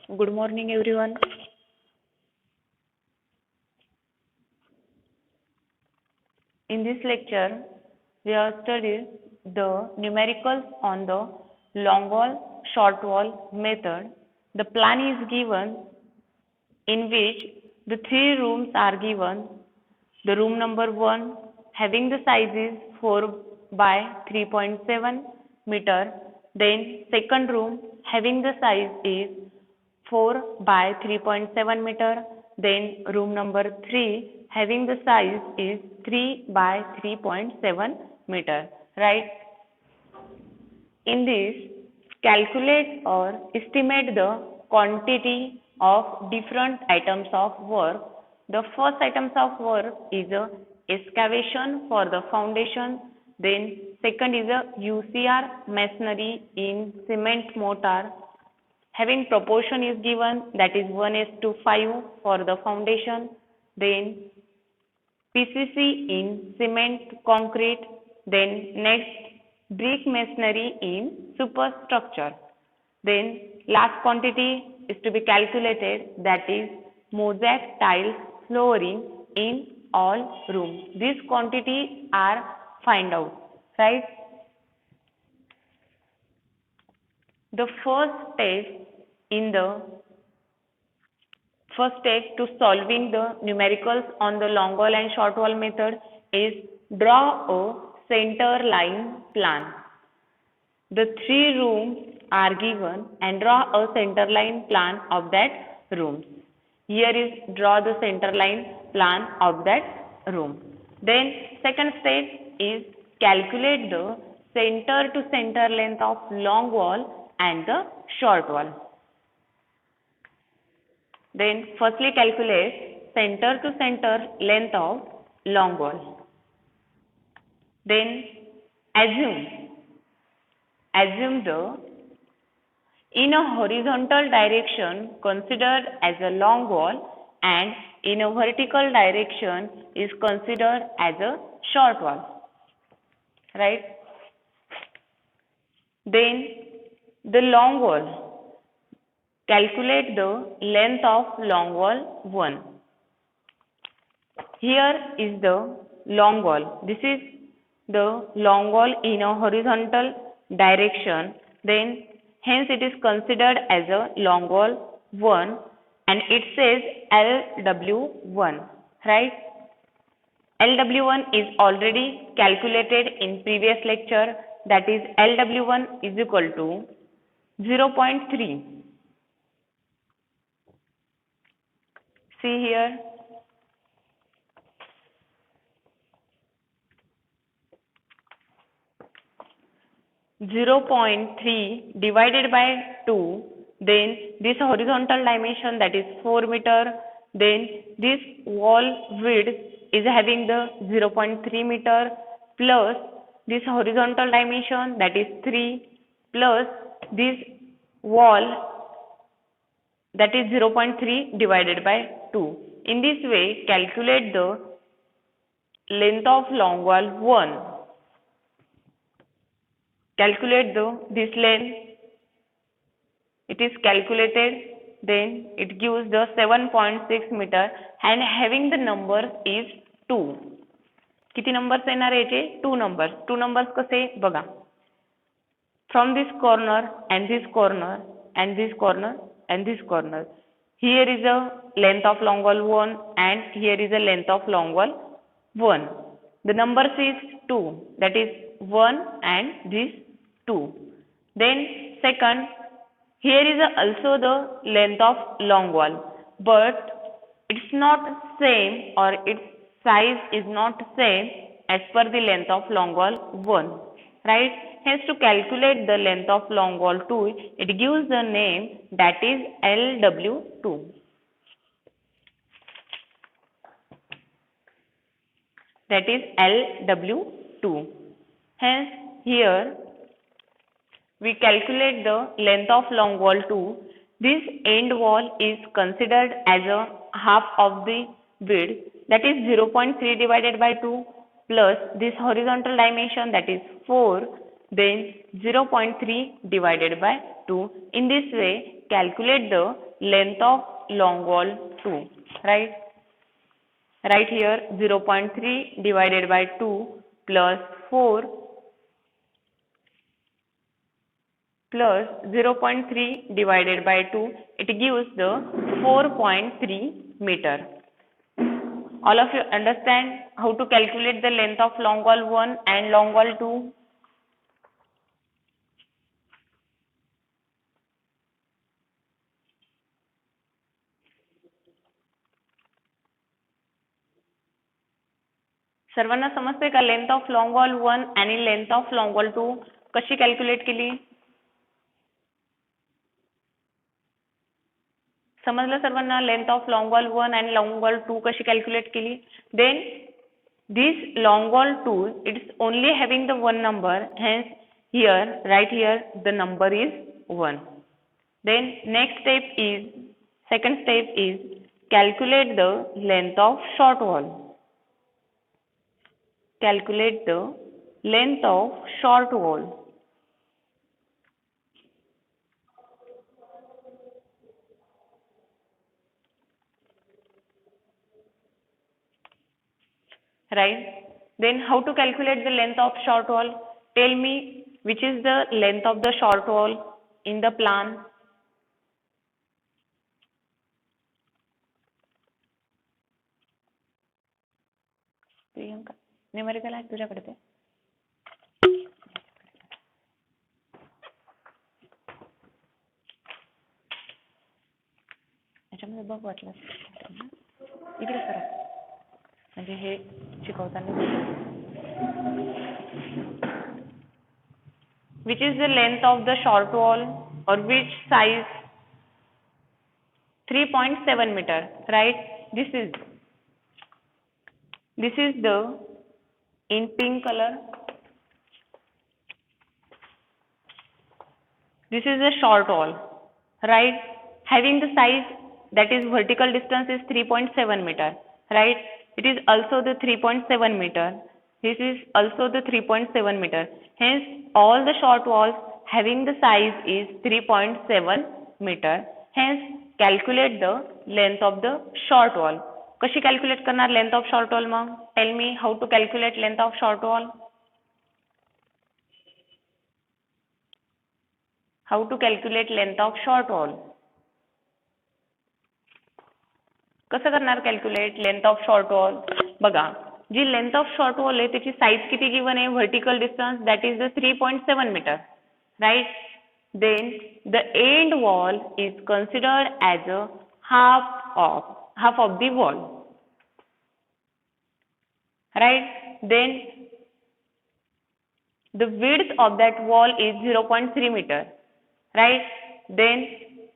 Good morning, everyone. In this lecture, we have studied the numericals on the long wall, short wall method. The plan is given in which the three rooms are given. The room number 1 having the size is 4 by 3.7 meter. Then second room having the size is 4 by 3.7 meter. Then room number 3 having the size is 3 by 3.7 meter. Right? In this, calculate or estimate the quantity of different items of work. The first items of work is a excavation for the foundation. Then second is a UCR masonry in cement mortar. Having proportion is given, that is 1:5 for the foundation. Then PCC in cement concrete. Then next brick masonry in superstructure. Then last quantity is to be calculated, that is mosaic tiles flooring in all rooms. These quantities are find out, right? The first step to solving the numericals on the long wall and short wall method is draw a center line plan. The three rooms are given and draw a center line plan of that room. Here is draw the center line plan of that room. Then second step is calculate the center to center length of long wall and the short wall. Then firstly calculate center to center length of long wall. Then assume the in a horizontal direction considered as a long wall and in a vertical direction is considered as a short wall. Right? Then the long wall. Calculate the length of long wall 1. Here is the long wall. This is the long wall in a horizontal direction. Then hence it is considered as a long wall 1 and it says LW1. Right? LW1 is already calculated in previous lecture, that is LW1 is equal to 0.3. See here, (0.3) divided by 2, then this horizontal dimension, that is 4 meter, then this wall width is having the 0.3 meter plus this horizontal dimension, that is 3, plus this wall, that is 0.3 divided by 2. In this way, calculate the length of long wall 1. Calculate this length. It is calculated, then it gives the 7.6 meter and having the number is 2. किती numbers येणार याचे? 2 numbers. 2 numbers कसे बघा. From this corner and this corner and this corner and this corner. Here is a length of long wall 1 and here is a length of long wall 1. The numbers is 2, that is 1 and this 2. Then second, here is also the length of long wall, but it's not same or its size is not same as per the length of long wall 1. Right? Hence to calculate the length of long wall 2, it gives the name, that is LW2. That is LW2. Hence here we calculate the length of long wall 2. This end wall is considered as a half of the width, that is 0.3 divided by 2 plus this horizontal dimension, that is 4, then 0.3 divided by 2. In this way, calculate the length of long wall 2, right? Right here 0.3 divided by 2 plus 4 plus 0.3 divided by 2, it gives the 4.3 meter. All of you understand how to calculate the length of long wall 1 and long wall 2? सर्वांना समजते का length of long wall 1 आणि length of long wall 2 कशी calculate केली? समजलं सर्वांना length of long wall 1 आणि long wall 2 कशी कॅल्क्युलेट केली? Then this long wall 2, it's only having the one number, hence here, right here, the number is 1. Then next step is, second step is calculate the length of short wall. Calculate the length of short wall. Right? Then how to calculate the length of short wall? Tell me which is the length of the short wall in the plan. Priyanka numerical आहे तुझ्याकडे ते? याच्यामध्ये बघ वाटलं इकडे करा म्हणजे हे शिकवताना. Which is the length of the short wall or which size? 3.7 meter, right? This is the in pink color. This is a short wall, right? Having the size, that is vertical distance is 3.7 meter, right? It is also the 3.7 meter. This is also the 3.7 meter. Hence, all the short walls having the size is 3.7 meter. Hence, calculate the length of the short wall. कशी calculate करणार length of short wall mug? Tell me how to calculate length of short wall. How to calculate length of short wall? कसं करणार calculate length of short wall? बघा जी length of short wall आहे त्याची size किती given आहे? Vertical distance that is the 3.7 metre, right? Then the end wall is considered as a half of the wall, right? Then the width of that wall is 0.3 meter, right? Then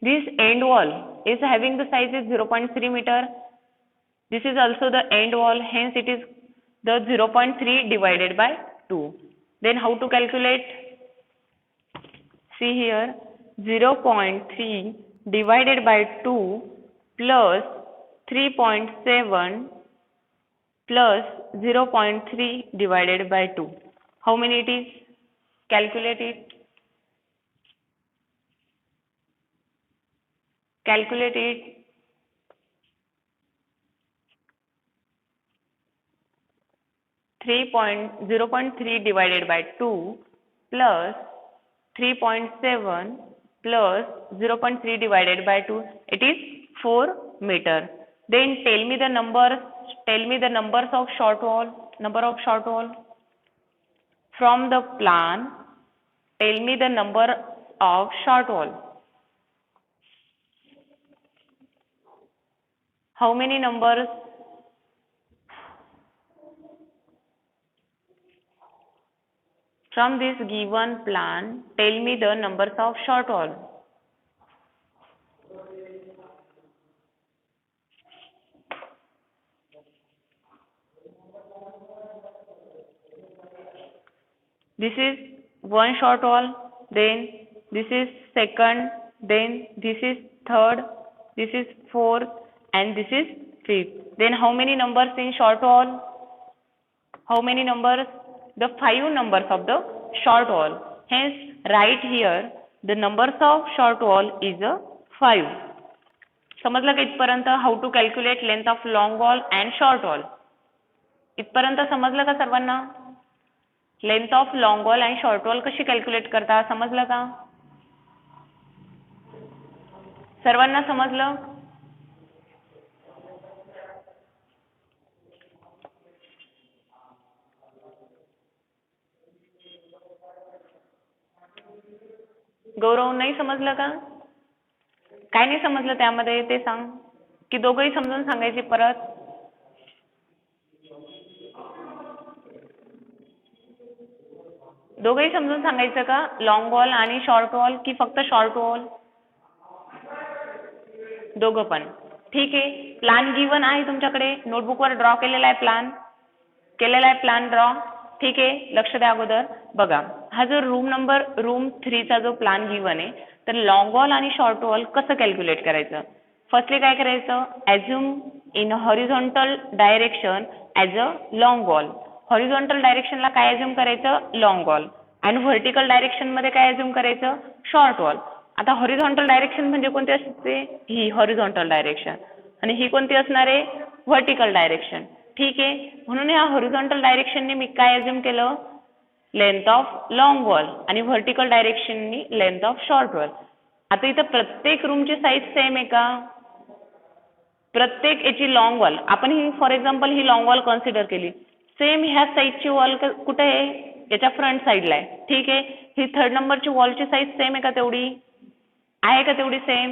this end wall is having the size is 0.3 meter. This is also the end wall, hence it is the 0.3 divided by 2. Then how to calculate? See here, 0.3 divided by 2 plus 3.7 plus 0.3 divided by 2. How many it is? Calculate it. Calculate it. 0.3 divided by 2 plus 3.7 plus 0.3 divided by 2. It is 4 meter. Then tell me the numbers. Tell me the numbers of short wall. Number of short wall. From the plan, tell me the number of short wall. How many numbers? From this given plan, tell me the numbers of short wall. This is one short wall, then this is second, then this is third, this is fourth, and this is fifth. Then how many numbers in short wall? How many numbers? The 5 numbers of the short wall. Hence, right here, the numbers of short wall is a 5. समजलं का इथपर्यंत? How to calculate length of long wall and short wall. इथपर्यंत समजलं का सर्वांना? Length of long wall and short wall कशी calculate करता समजलं का? सर्वांना समजलं? गौरव नाही समजलं का? काय नाही समजलं त्यामध्ये ते सांग, की दोघंही समजून सांगायची परत? दोघंही समजून सांगायचं का? लॉंग वॉल आणि शॉर्ट वॉल की फक्त शॉर्ट वॉल? दोघं पण. ठीक आहे. प्लॅन गिवन आहे तुमच्याकडे, नोटबुकवर ड्रॉ केलेला आहे प्लॅन. केलेला आहे प्लॅन ड्रॉ. ठीक आहे. लक्ष द्या अगोदर. बघा हा जो रूम 3चा जो प्लॅन गिवन आहे, तर लॉंग वॉल आणि शॉर्ट वॉल कसं कॅल्क्युलेट करायचं? फर्स्टली काय करायचं? Assume in horizontal direction as a long wall. Horizontal डायरेक्शनला काय ॲझ्युम करायचं? Long wall. आणि व्हर्टिकल डायरेक्शनमध्ये काय ॲझ्युम करायचं? Short wall. आता हॉरिझॉन्टल डायरेक्शन म्हणजे कोणती असते? ही हॉरिझॉन्टल डायरेक्शन. आणि ही कोणती असणार आहे? Vertical direction. ठीक आहे. म्हणून ह्या हॉरिझॉन्टल डायरेक्शनने मी काय ॲझ्युम केलं? Length of long wall. आणि व्हर्टिकल डायरेक्शननी लेंथ ऑफ शॉर्ट वॉल. आता इथं प्रत्येक रूमची साईज सेम आहे का? प्रत्येक याची लॉंग वॉल, आपण ही फॉर एक्झाम्पल ही लॉंग वॉल कन्सिडर केली, सेम ह्या साईजची वॉल कुठे आहे? याच्या फ्रंट साईडला आहे. ठीक आहे. ही 3rd नंबरची वॉलची साईज सेम आहे का तेवढी? आहे का तेवढी सेम?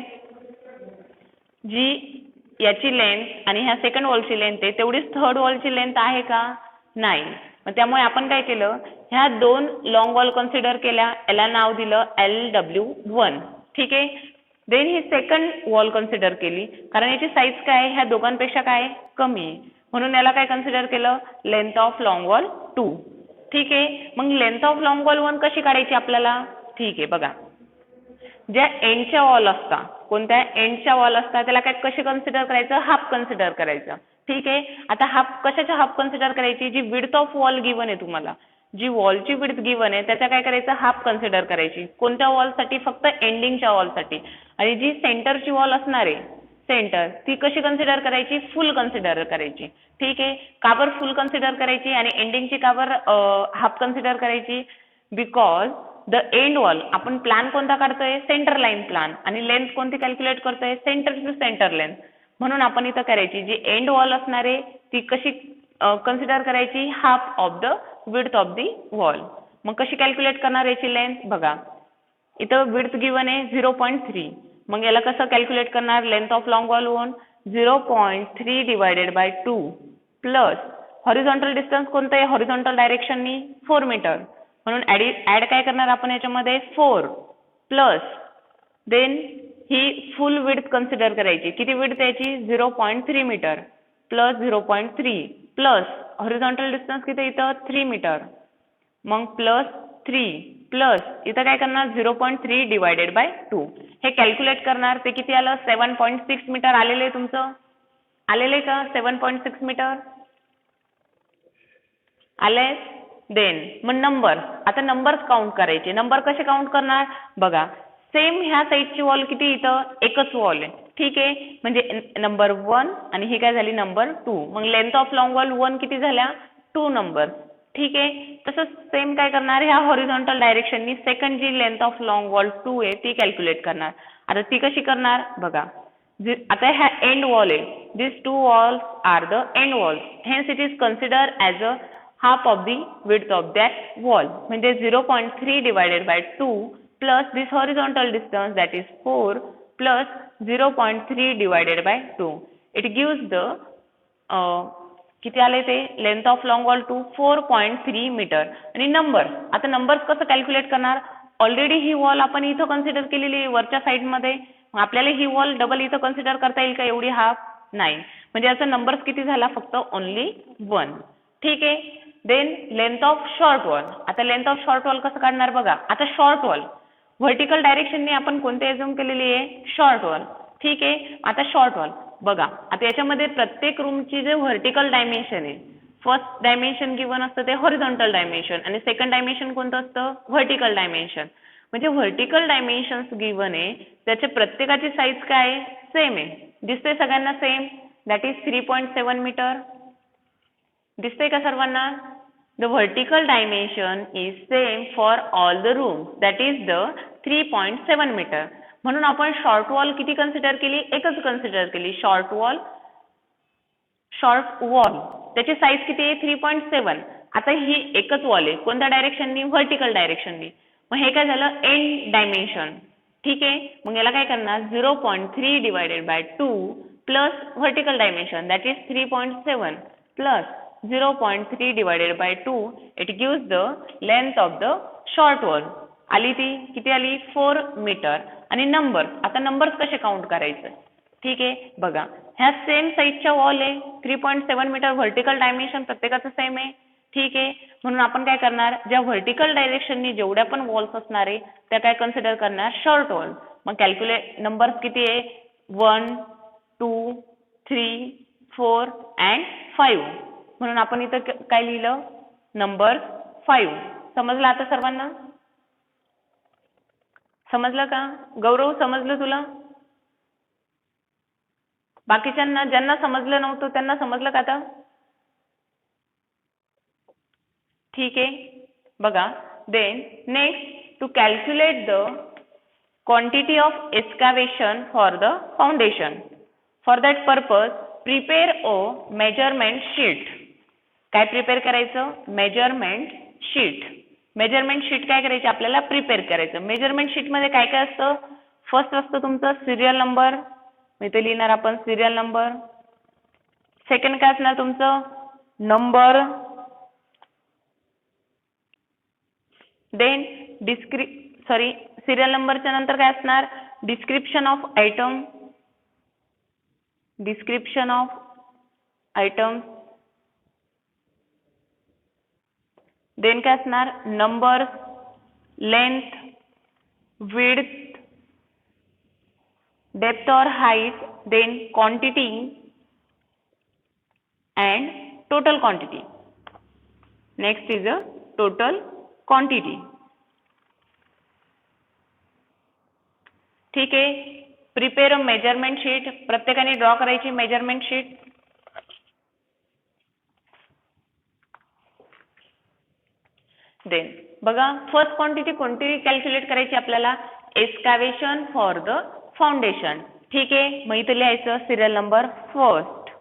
जी याची लेंथ आणि ह्या 2nd वॉलची लेंथ आहे तेवढीच 3rd वॉलची लेंथ आहे का? नाही. मग त्यामुळे आपण काय केलं? ह्या 2 लॉंग वॉल कन्सिडर केल्या, याला नाव दिलं LW1. ठीक आहे. Then he 2nd wall consider केली, कारण याची साईज काय आहे? ह्या दोघांपेक्षा काय कमी आहे, म्हणून याला काय कन्सिडर केलं? Length of long wall 2. ठीक आहे. मग लेंथ ऑफ लॉंग वॉल 1 कशी काढायची आपल्याला? ठीक आहे. बघा ज्या एंडच्या वॉल असतात, कोणत्या एंडच्या वॉल असतात त्याला काय कसे कन्सिडर करायचं? हाफ कन्सिडर करायचं. ठीक आहे. आता हाफ कशाच्या हाफ कन्सिडर करायची? जी विड्थ ऑफ वॉल गिवन आहे तुम्हाला, जी वॉलची विड्थ गिवन आहे त्याच्या काय करायचं? हाफ कन्सिडर करायची. कोणत्या वॉलसाठी? फक्त एंडिंगच्या वॉलसाठी. आणि जी सेंटरची वॉल असणार आहे सेंटर, ती कशी कन्सिडर करायची? फुल कन्सिडर करायची. ठीक आहे. का बरं फुल कन्सिडर करायची आणि एंडिंगची का बरं हाफ कन्सिडर करायची? बिकॉज द एंड वॉल, आपण प्लॅन कोणता काढतोय? Centre line plan. आणि लेंथ कोणती कॅल्क्युलेट करतोय? Centre to centre length. म्हणून आपण इथं करायची जी एंड वॉल असणार आहे ती कशी कन्सिडर करायची? Half of the width of the wall. मग कशी कॅल्क्युलेट करणार याची लेंथ? बघा इथं विड्थ गिवन आहे 0.3. मग याला कसं कॅल्क्युलेट करणार? Length of long wall 0.3 divided by 2 plus horizontal distance कोणतं आहे? हॉरिझॉन्टल डायरेक्शननी 4 मीटर. म्हणून ऍड काय करणार आपण याच्यामध्ये? 4 प्लस देन ही फुल विड्थ कन्सिडर करायची. किती विड्थ याची? 0.3 metre plus 0.3 plus horizontal distance किती इथं? 3 मीटर. मग प्लस 3 प्लस इथं काय करणार? 0.3 डिवायडेड बाय 2. हे कॅल्क्युलेट करणार. ते किती आलं? 7.6 मीटर आलेलं आहे तुमचं. आलेलं आहे का? 7.6 मीटर आलंय. देन मग नंबर, आता नंबर्स काउंट करायचे. नंबर कसे काउंट करणार? बघा सेम ह्या साईडची वॉल किती? इथं एकच वॉल आहे. ठीक आहे. म्हणजे नंबर 1 आणि ही काय झाली? Number 2. Mug length of long wall 1 किती झाल्या? 2 नंबर. ठीक आहे. तसंच सेम काय करणार? ह्या हॉरिझॉन्टल डायरेक्शननी सेकंड जी लेंथ ऑफ लॉंग वॉल 2 आहे ती कॅल्क्युलेट करणार. आता ती कशी करणार? बघा आता ह्या एंड वॉल आहे. This 2 walls are the end walls. Hence it is consider as a half of the width of that wall. म्हणजे 0.3 divided by 2 plus this horizontal distance that is 4 plus 0.3 divided by 2. It gives the किती आले ते? Length of long wall 4.3 metre. आणि number, आता numbers कसं calculate करणार? Already ही wall आपण इथं कन्सिडर केलेली आहे वरच्या साईडमध्ये. मग आपल्याला ही वॉल डबल इथं कन्सिडर करता येईल का एवढी हाफ? नाही. म्हणजे याचा नंबर्स किती झाला? फक्त ओनली 1. ठीक आहे. Then length of short wall. आता लेंथ ऑफ शॉर्ट वॉल कसं काढणार? बघा आता शॉर्ट वॉल व्हर्टिकल डायरेक्शनने आपण कोणते ॲझ्युम केलेली आहे? Short wall. ठीक आहे. आता शॉर्ट वॉल बघा, आता याच्यामध्ये प्रत्येक रूमची जे व्हर्टिकल डायमेन्शन आहे, फर्स्ट डायमेन्शन गिवन असतं ते हॉरिझॉन्टल डायमेन्शन आणि सेकंड डायमेन्शन कोणतं असतं? Vertical dimension. म्हणजे व्हर्टिकल डायमेन्शन्स गिवन आहे त्याच्या प्रत्येकाची साईज काय आहे? सेम आहे. दिसतंय सगळ्यांना सेम, दॅट इज 3.7 मीटर. दिसतंय का सर्वांना? The vertical dimension is same for all the rooms, that is the 3.7 meter. म्हणून आपण शॉर्ट वॉल किती कन्सिडर केली? एकच कन्सिडर केली. शॉर्ट वॉल त्याची साईज किती आहे? 3.7. आता ही एकच वॉल आहे, कोणत्या डायरेक्शननी? व्हर्टिकल डायरेक्शननी. मग हे काय झालं? And dimension. ठीक आहे, मग याला काय करणार? 0.3 divided by 2 plus vertical dimension that is 3.7 plus 0.3 divided by 2, it gives the length of the short wall. आली ती किती आली? 4 मीटर. आणि नंबर्स, आता नंबर्स कसे काउंट करायचे? ठीक आहे, बघा ह्या सेम साईजच्या वॉल आहे, 3.7 मीटर व्हर्टिकल डायमेन्शन प्रत्येकाचं सेम आहे. ठीक आहे, म्हणून आपण काय करणार? ज्या व्हर्टिकल डायरेक्शननी जेवढ्या पण वॉल्स असणार आहे त्या काय कन्सिडर करणार? Short wall. मग कॅल्क्युलेट नंबर्स किती आहे? 1 2 3 4 अँड 5. म्हणून आपण इथं काय लिहिलं? नंबर 5. समजलं आता सर्वांना? समजलं का? गौरव समजलं तुला? बाकीच्यांना ज्यांना समजलं नव्हतं त्यांना समजलं का आता? ठीक आहे, बघा then next to calculate the quantity of excavation for the foundation. For that purpose prepare a measurement sheet. काय प्रिपेअर करायचं? Measurement sheet. मेजरमेंट शीट काय करायची? आपल्याला प्रिपेअर करायचं. मेजरमेंट शीट मध्ये काय काय असतं? फर्स्ट असतं तुमचं सिरियल नंबर, इथे लिहिणार आपण सिरियल नंबर. सेकंड काय असणार तुमचं? नंबर. देन सिरियल नंबरच्या नंतर काय असणार? Description of item. Description of item. Then काय असणार? नंबर, लेंथ, विड्थ, डेप्थ और height, then quantity and total quantity. Next is a total quantity. ठीक आहे, प्रिपेअर अ मेजरमेंट शीट. प्रत्येकाने ड्रॉ करायची मेजरमेंट शीट. देन बघा फर्स्ट क्वांटिटी कोणती calculate करायची आपल्याला? Excavation for the foundation. ठीक आहे, मग इथे लिहायचं सिरियल नंबर फर्स्ट.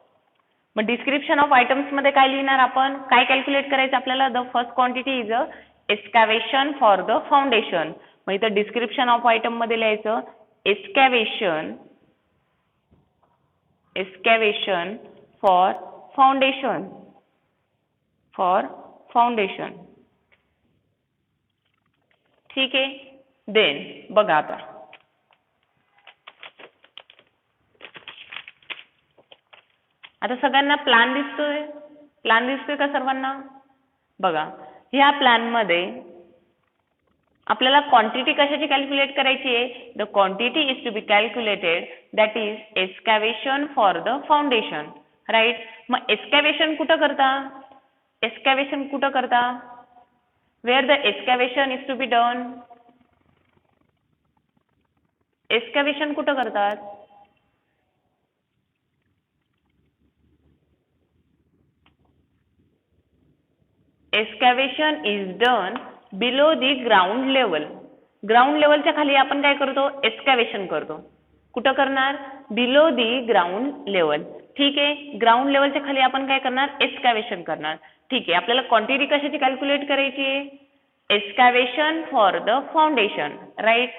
मग डिस्क्रिप्शन ऑफ आयटम्स मध्ये काय लिहिणार आपण? काय कॅल्क्युलेट करायचं आपल्याला? The first quantity is a excavation for the foundation. मग इथं डिस्क्रिप्शन ऑफ आयटम मध्ये लिहायचं एक्सकॅव्हेशन फॉर फाउंडेशन. ठीक आहे, देन बघा आता सगळ्यांना प्लॅन दिसतोय का सर्वांना? बघा ह्या प्लॅन मध्ये आपल्याला क्वांटिटी कशाची कॅल्क्युलेट करायची आहे? The quantity is to be calculated that is excavation for the foundation. Right. मग एक्सकॅव्हेशन कुठं करता? Where the excavation is to be done? Excavation कुठं करतात? Excavation is done below the ground level. Ground लेवलच्या खाली आपण काय करतो? एक्सकॅव्हेशन करतो. कुठं करणार? Below the ground level. ठीक आहे, ग्राउंड लेवलच्या खाली आपण काय करणार? एक्सकॅव्हेशन करणार. ठीक आहे, आपल्याला क्वांटिटी कशाची कॅल्क्युलेट करायची आहे? एक्सकॅव्हेशन फॉर द फाउंडेशन. राईट.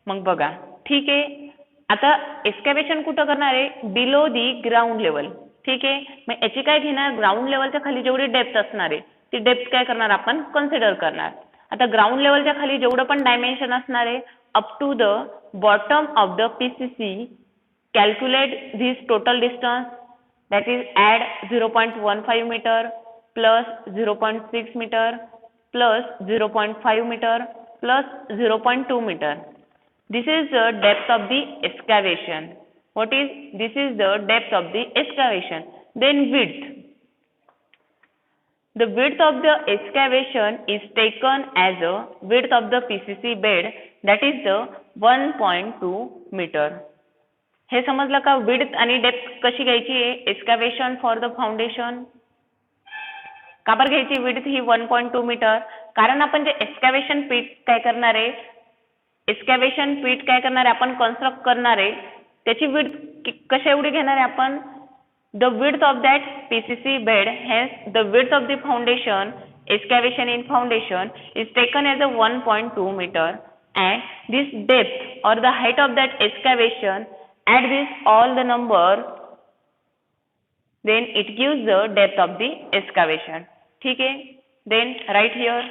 मग बघा ठीक आहे, आता एक्सकॅव्हेशन कुठं करणार आहे? Below the ground level. ठीक आहे, मग याची काय घेणार? ग्राउंड लेवलच्या खाली जेवढी डेप्थ असणार आहे ती डेप्थ काय करणार आपण? कन्सिडर करणार. आता ग्राउंड लेवलच्या खाली जेवढं पण डायमेन्शन असणार आहे up to the bottom of the PCC calculate this total distance that is add 0.15 metre plus 0.6 metre plus 0.5 metre plus 0.2 metre. This is the depth of the excavation. This is the depth of the excavation. Then width. The width of the excavation is taken as a width of the PCC bed, that is the 1.2 meter. हे समजलं का width आणि depth कशी घ्यायची आहे एक्सकॅव्हेशन for the foundation. का बरं घ्यायची width ही 1.2 metre, कारण आपण जे एक्सकॅव्हेशन पीट काय करणार आहे, एक्सकॅव्हेशन पीट काय करणार आहे आपण कन्स्ट्रक्ट करणार आहे त्याची विड्थ कशा एवढी घेणार आहे आपण, the width of that PCC bed, hence the width of the foundation excavation in foundation is taken as a 1.2 meter, and this depth or the height of that excavation, add this all the number, then it gives the depth of the excavation. ठीक है, then write here.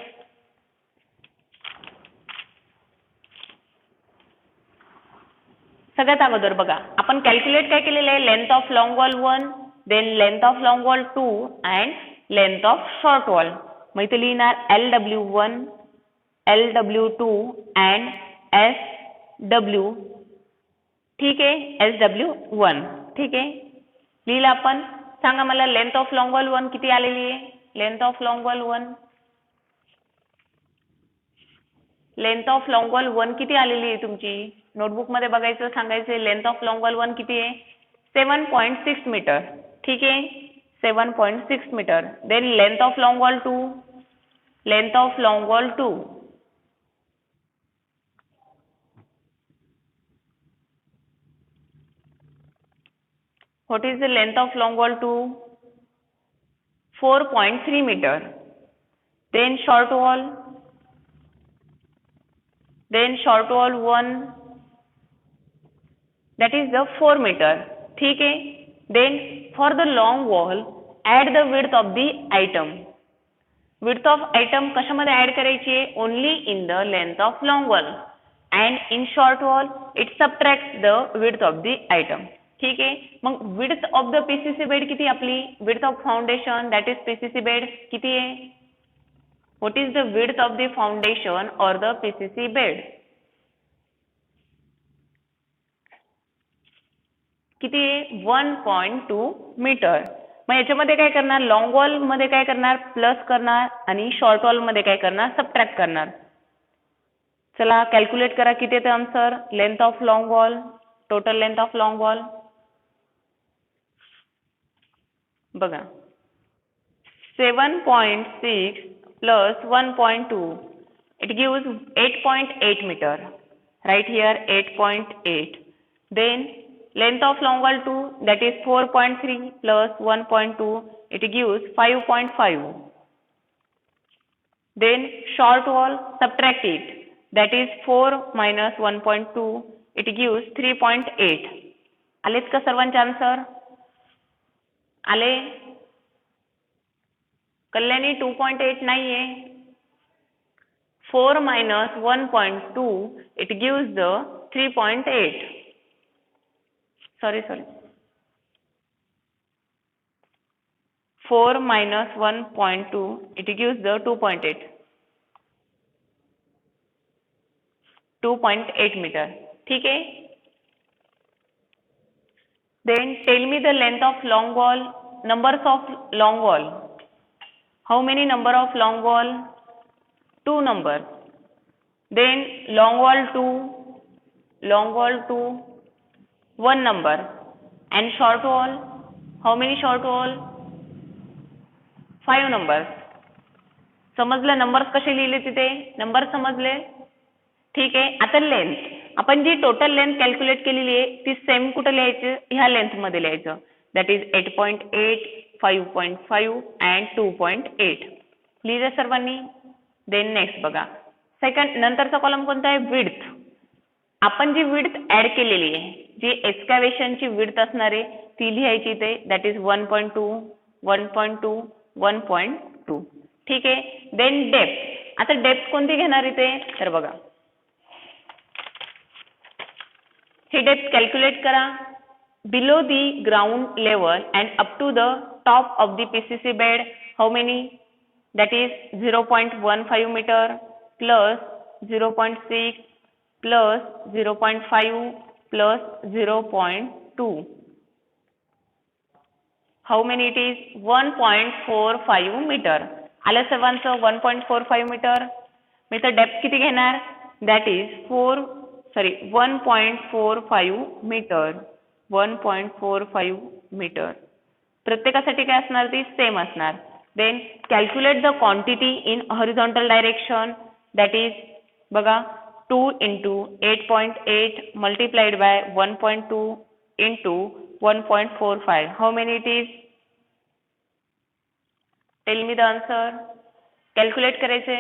सगळ्यात अगोदर बघा आपण calculate काय केलेलं आहे, length of long wall 1, then length of long wall 2 and length of short wall. मग इथे लिहिणार LW1, LW2 अँड SW. ठीक आहे, SW1. ठीक आहे, लिहिलं आपण. सांगा मला लेंथ ऑफ लॉंग वॉल 1 किती आलेली आहे, length of long wall 1, length of long wall 1 किती आलेली आहे तुमची नोटबुक मध्ये बघायचं, सांगायचं लेंथ ऑफ लॉंग वॉल 1 किती आहे, 7.6 मीटर. ठीक आहे, 7.6 metre. Then length of long wall 2, length of long wall 2, what is the length of long wall 2, 4.3 meter. Then short wall, then short wall 1, that is the 4 meter. ठीक है, then for the long wall add the width of the item. width of item कशामध्ये add करायची आहे, only in the length of long wall, and in short wall it subtracts the width of the item. ठीक आहे, मग width of the PCC bed किती आपली, width of foundation that is PCC bed किती आहे, what is the width of the foundation or the PCC bed, किती आहे 1.2 metre. मग याच्यामध्ये काय करणार, लॉंग वॉल मध्ये काय करणार प्लस करणार आणि शॉर्ट वॉल मध्ये काय करणार सबट्रॅक्ट करणार. चला कॅल्क्युलेट करा किती येते answer, length of long wall, total length of long wall बघा 7.6 plus 1.2 it gives 8.8 meter. Right here 8.8. Then length of long wall 2 that is 4.3 plus 1.2 it gives 5.5. Then short wall subtract it, that is 4 minus 1.2 it gives 3.8. आलेत का सर्वांचे answer, आले, कल्याणी 2.8 नाहीये, 4 minus 1.2 it gives the 3.8. sorry 4 minus 1.2 it gives the 2.8. 2.8 meter. ठीक है, then tell me the length of long wall, numbers of long wall. How many number of long wall, 2 number. Then long wall 2, long wall 2, 1 number. And short wall, how many short wall, 5 numbers. समजलं numbers कसे लिहिले तिथे, number समजले. ठीक आहे, आता length आपण जी total length calculate केलेली आहे ती सेम कुठे लिहायची, ह्या लेंथ मध्ये लिहायचं, दॅट इज 8.8, 5.5 अँड 2.8. लिहिलं सर्वांनी. देन नेक्स्ट बघा सेकंड नंतरचा कॉलम कोणता आहे, विड्थ. आपण जी विड्थ ऍड केलेली आहे, जी एक्सकॅव्हेशनची विड्थ असणार आहे ती लिहायची इथे, दॅट इज 1.2, 1.2, 1.2. ठीक आहे, देन डेप्थ. आता डेप्थ कोणती घेणार इथे, तर बघा ही डेप्थ कॅल्क्युलेट करा. Below the ground level and up to the top of the PCC bed, how many, that is 0.15 metre plus 0.6 plus 0.5 plus 0.2. How many it is 1.45 metre. आलं सर्वांचं 1.45 मीटर. मी तर डेप्थ किती घेणार, दॅट इज 1.45 मीटर. 1.45 मीटर. प्रत्येकासाठी काय असणार ती same असणार. Then calculate the quantity in horizontal direction, that is बघा 2 into 8.8 multiplied by 1.2 into 1.45. How many it is? Tell me the answer. Calculate करायचे.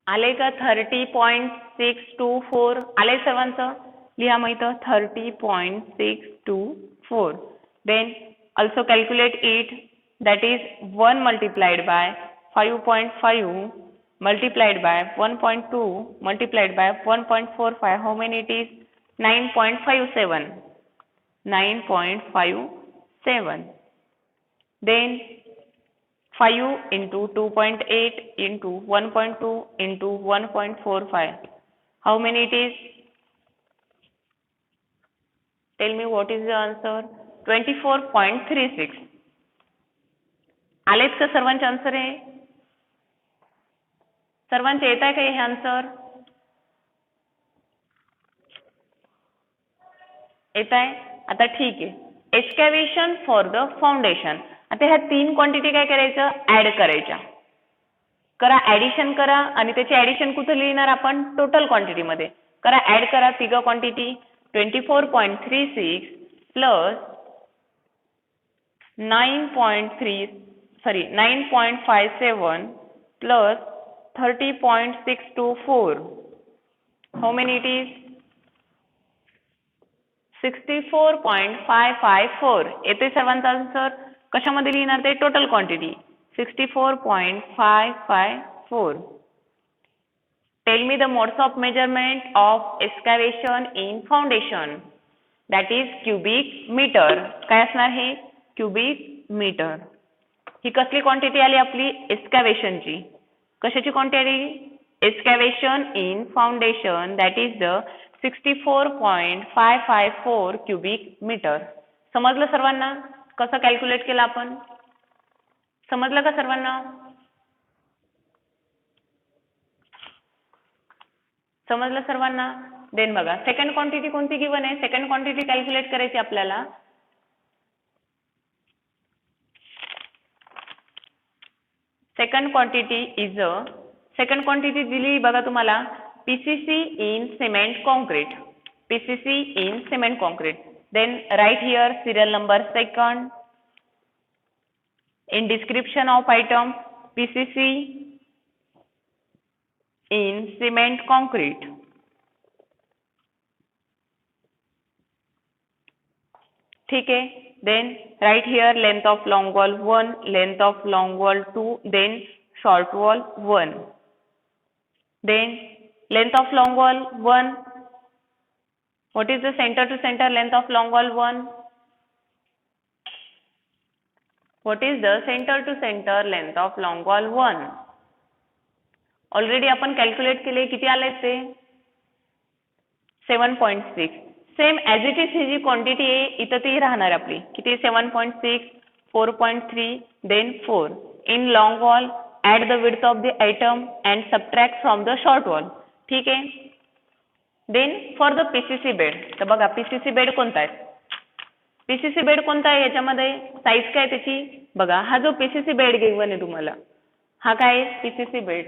आले का 30.624? आले सर्वांचं? लिहा मग इथं 30.624. Then also calculate it, that is 1 multiplied by 5.5 multiplied by 1.2 multiplied by 1.45. How many it is? 9.57. 9.57. Then 5 into 2.8 into 1.2 into 1.45. How many it is? Tell me what is the answer? 24.36. आलेच का सर्वांचे आन्सर आहे? सर्वांचे येत आहे का हे answer? येत आहे? आता ठीक आहे. एक्सकॅव्हेशन फॉर द फाउंडेशन. आता ह्या 3 क्वांटिटी काय करायचं? ऍड करायच्या. करा ऍडिशन करा आणि त्याची ऍडिशन कुठे लिहिणार आपण? टोटल क्वांटिटी मध्ये. करा ऍड करा तिघ quantity. 24.36 plus 9.57 plus 30.624. How many it is? 64.554. येते सर्वांचा आन्सर. कशामध्ये लिहिणार ते? Total quantity. 64.554. Tell me the modes of measurement of excavation in foundation. That is cubic meter. काय असणार हे? Cubic metre. ही कसली क्वांटिटी आली आपली? एक्सकॅव्हेशनची. कशाची क्वांटिटी आली? Excavation in foundation, that is the 64.554 cubic metre. समजलं सर्वांना कसं कॅल्क्युलेट केलं आपण? समजलं का सर्वांना? समजलं सर्वांना? देन बघा सेकंड क्वांटिटी कोणती गिवन आहे? सेकंड क्वांटिटी कॅल्क्युलेट करायची आपल्याला. सेकंड क्वांटिटी दिली बघा तुम्हाला, PCC in cement concrete. PCC in cement concrete. Then write here serial number second. In description of item, PCC in cement concrete. ठीक है. Then write here length of long wall 1, length of long wall 2, then short wall 1. Then length of long wall 1. What is the center to center length of long wall 1? What is the center to center length of long wall 1? Already आपण calculate केले. किती आले ते? 7.6. Same as it is ही जी quantity आहे इथं ती राहणार आपली. किती? 7.6, 4.3, then 4. In long wall add the width of the item and subtract from the short wall. ठीक आहे. Then for the PCC bed. तर बघा PCC बेड कोणता आहे? PCC बेड कोणता आहे याच्यामध्ये? साईज काय त्याची? बघा हा जो PCC बेड गिवन आहे तुम्हाला, हा काय आहे? PCC bed.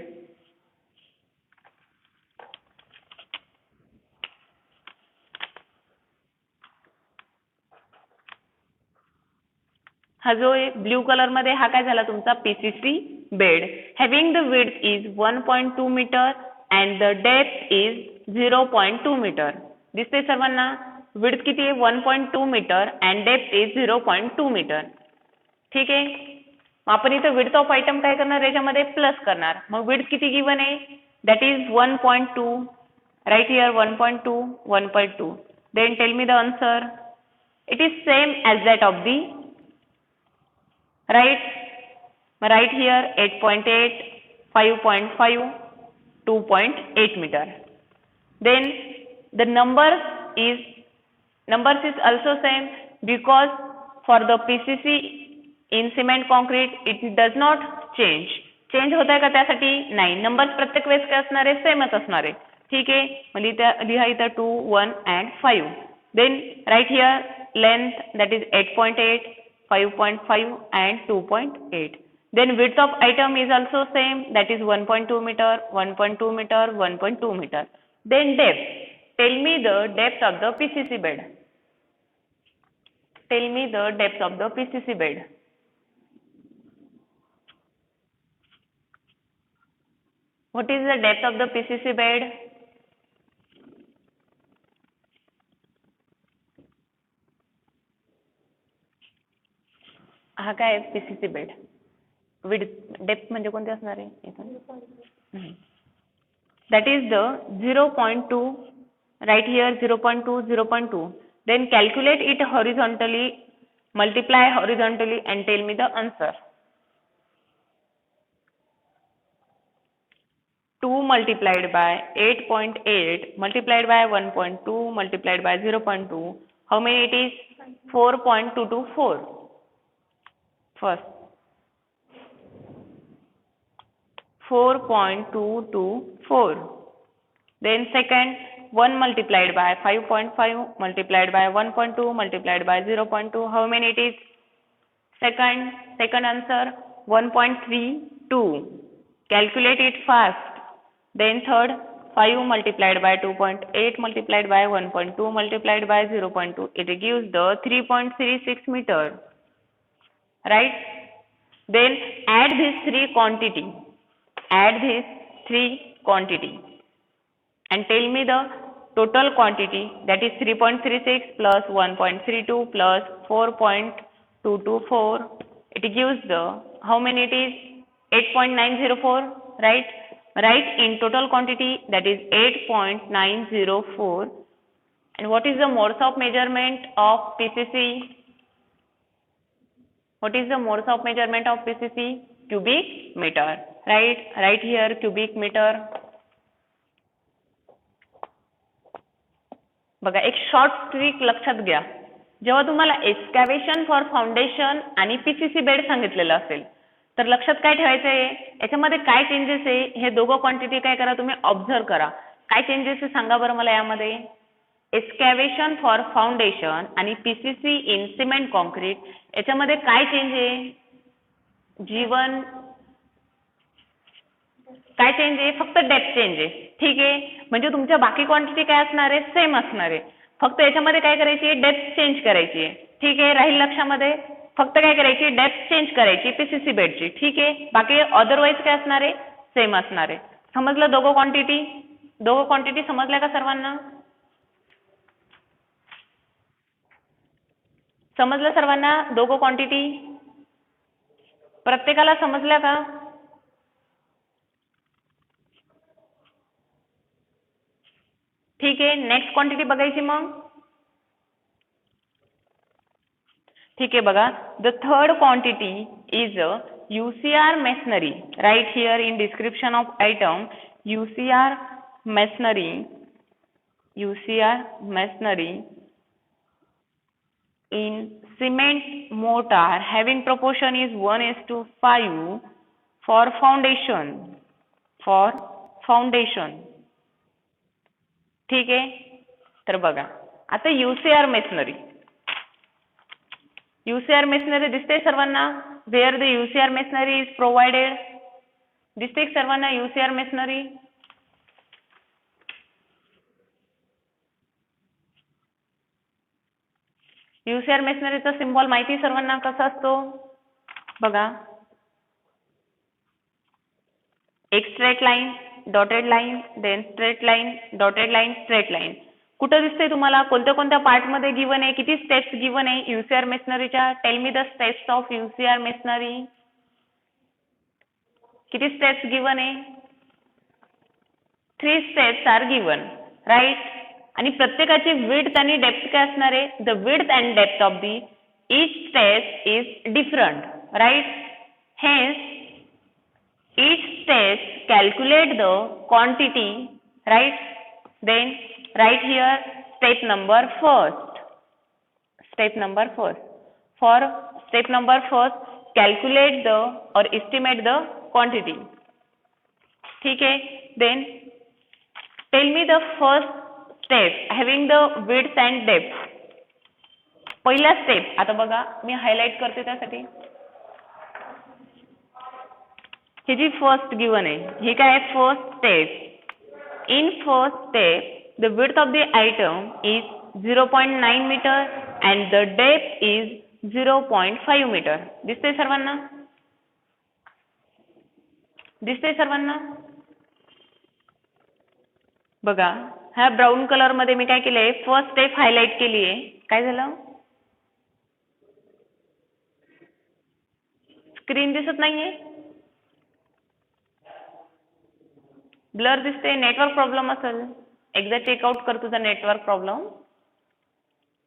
हा जो ब्ल्यू कलर मध्ये हा काय झाला तुमचा? PCC bed. Having the width is 1.2 metre and the depth is 0.2 metre. दिसते सर्वांना? विड्थ किती आहे? 1.2 metre and depth is 0.2 metre. ठीक आहे. आपण इथं विड्थ ऑफ आयटम काय करणार? याच्यामध्ये प्लस करणार. मग विड्थ किती गिवन आहे? That is 1.2. Right here 1.2, 1.2. Then tell me the answer. It is same as that of the right here 8.8, 5.5, 2.8 meter. Then the numbers is also same, because for the PCC in cement concrete it does not change. Change होत आहे का त्यासाठी? नाही. Numbers प्रत्येक वेळेस काय असणार आहे? सेमच असणार आहे. ठीक आहे. मग लिहा इथं 2, 1 and 5. Then write here length, that is 8.8, 5.5 and 2.8. Then width of item is also same, that is 1.2 meter, 1.2 meter, 1.2 meter. Then depth. Tell me the depth of the PCC bed. Tell me the depth of the PCC bed. What is the depth of the PCC bed? हा काय PCC bed? Depth म्हणजे कोणते असणार आहे? That is the 0.2. Right here 0.2, 0.2. Then calculate it horizontally, multiply horizontally and tell me the answer. 2 multiplied by 8.8 multiplied by 1.2 multiplied by 0.2. How many it is? 4.224. First. 4.224. Then second, 1 multiplied by 5.5 multiplied by 1.2 multiplied by 0.2. How many it is? Second answer 1.32. Calculate it fast. Then third, 5 multiplied by 2.8 multiplied by 1.2 multiplied by 0.2. It gives the 3.36 meter. Right? Then add these three quantity. Add these three quantity and tell me the total quantity, that is 3.36 plus 1.32 plus 4.224. It gives the, how many it is? 8.904, right? Write in total quantity, that is 8.904. And what is the modes of measurement of PCC? What is the modes of measurement of PCC? Cubic meter, right? Right here cubic meter. बघा एक short trick लक्षात घ्या. जेव्हा तुम्हाला एक्सकॅव्हेशन for foundation आणि PCC bed सांगितलेलं असेल तर लक्षात काय ठेवायचं आहे, याच्यामध्ये काय चेंजेस आहे हे दोघं क्वांटिटी काय करा तुम्ही ऑब्झर्व करा. काय चेंजेस आहे सांगा बरं मला यामध्ये. एक्सकॅव्हेशन फॉर फाउंडेशन आणि PCC इन सिमेंट कॉन्क्रीट याच्यामध्ये काय चेंज आहे? जीवन काय चेंज आहे? फक्त डेप्थ चेंज आहे. ठीक आहे. म्हणजे तुमच्या बाकी क्वांटिटी काय असणार आहे? सेम असणार आहे. फक्त याच्यामध्ये काय करायची आहे? डेप्थ चेंज करायची आहे. ठीक आहे. राहील लक्षामध्ये. फक्त काय करायची? डेप्थ चेंज करायची PCC बेडची. ठीक आहे. बाकी अदरवाईज काय असणार आहे? सेम असणार आहे. समजलं दोघं क्वांटिटी? दोघं क्वांटिटी समजल्या का सर्वांना? समजलं सर्वांना दोघं क्वांटिटी? प्रत्येकाला समजल्या का? ठीक आहे. नेक्स्ट क्वांटिटी बघायची मग. ठीक आहे बघा. The third quantity is UCR masonry. Right here in description of item UCR masonry. UCR masonry in cement mortar having proportion is 1:5 for foundation. For foundation. ठीक आहे. तर बघा आता UCR मेसनरी. UCR मेसनरी दिसते सर्वांना? Where the UCR masonry is provided? दिसते सर्वांना UCR masonry? UCR मेसनरीचा सिम्बॉल माहिती सर्वांना कसा असतो? बघा एक straight line, dotted line, then straight line, dotted line, straight line. कुठं दिसते तुम्हाला? कोणत्या कोणत्या पार्ट मध्ये गिवन आहे? किती स्टेप्स गिवन आहे UCR मेसनरीच्या? Tell me the steps of UCR masonry. किती स्टेप्स गिवन आहे? 3 स्टेप्स आर गिवन. राईट. आणि प्रत्येकाची विड्थ आणि डेप्थ काय असणार आहे? The width and depth of the each step is different. Right? Hence each step calculate the quantity. Right? Then write here step number first. Step number first. For step number first, calculate the or estimate the quantity. ठीक आहे. Then tell me the first step having the width and depth. पहिला step आता बघा मी highlight करते त्यासाठी. ही जी first given आहे ही काय आहे first step. In first step, the width of the item is 0.9 meter and the depth is 0.5 meter. दिसते सर्वांना? दिसते सर्वांना? बघा ह्या ब्राऊन कलर मध्ये मी काय केलंय फर्स्ट स्टेप हायलाइट केली आहे. काय झालं? स्क्रीन दिसत नाहीये? ब्लर दिसते. नेटवर्क प्रॉब्लेम असेल. एकदा चेकआउट कर तुझा नेटवर्क प्रॉब्लेम.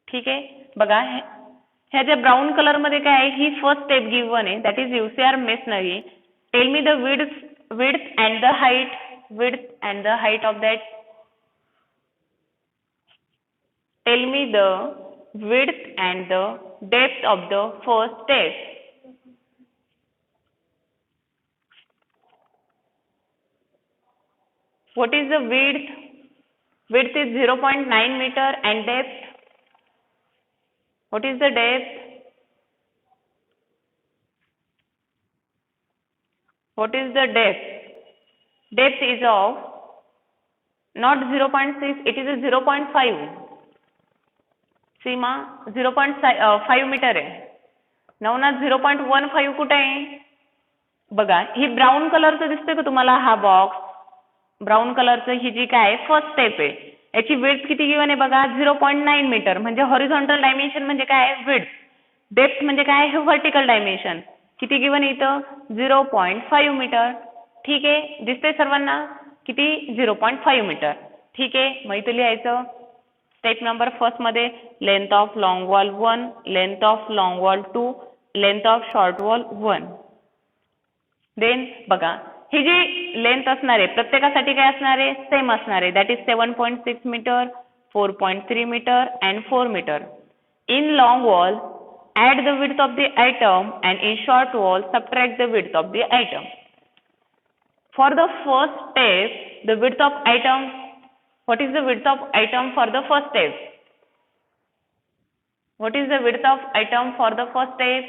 ठीक आहे. बघा ह्या ज्या ब्राऊन कलर मध्ये काय आहे ही फर्स्ट स्टेप गिवन आहे that is UCR masonry. Tell me the width and the height. Width and the height of that. Tell me the width and the depth of the first step. What is the width? Width is 0.9 meter and depth. What is the depth? What is the depth? Depth is of not 0.6, it is a 0.5. Seema 0.5 metre आहे. नवनाथ 0.15 कुठे आहे? बघा ही brown कलरचं दिसतंय का तुम्हाला हा box? Brown कलरचं ही जी काय फर्स्ट स्टेप आहे याची विड्थ किती गिवन आहे बघा 0.9 मीटर म्हणजे हॉरिझॉन्टल डायमेन्शन म्हणजे काय विड्थ. डेप्थ म्हणजे काय हे व्हर्टिकल डायमेन्शन. किती गिवन आहे इथं 0.5 मीटर. ठीक आहे. दिसतंय सर्वांना? किती 0.5 मीटर. ठीक आहे. मग इथं लिहायचं स्टेप नंबर फर्स्ट मध्ये length of long wall 1, length of long wall 2, length of short wall 1. Then बघा ही जी लेंथ असणार आहे प्रत्येकासाठी काय असणार आहे सेम असणार आहे that is 7.6 metre, 4.3 metre and 4 metre. In long wall add the width of the item and in short wall subtract the width of the item. For the first step, the width of item, what is the width of item for the first step? What is the width of item for the first step?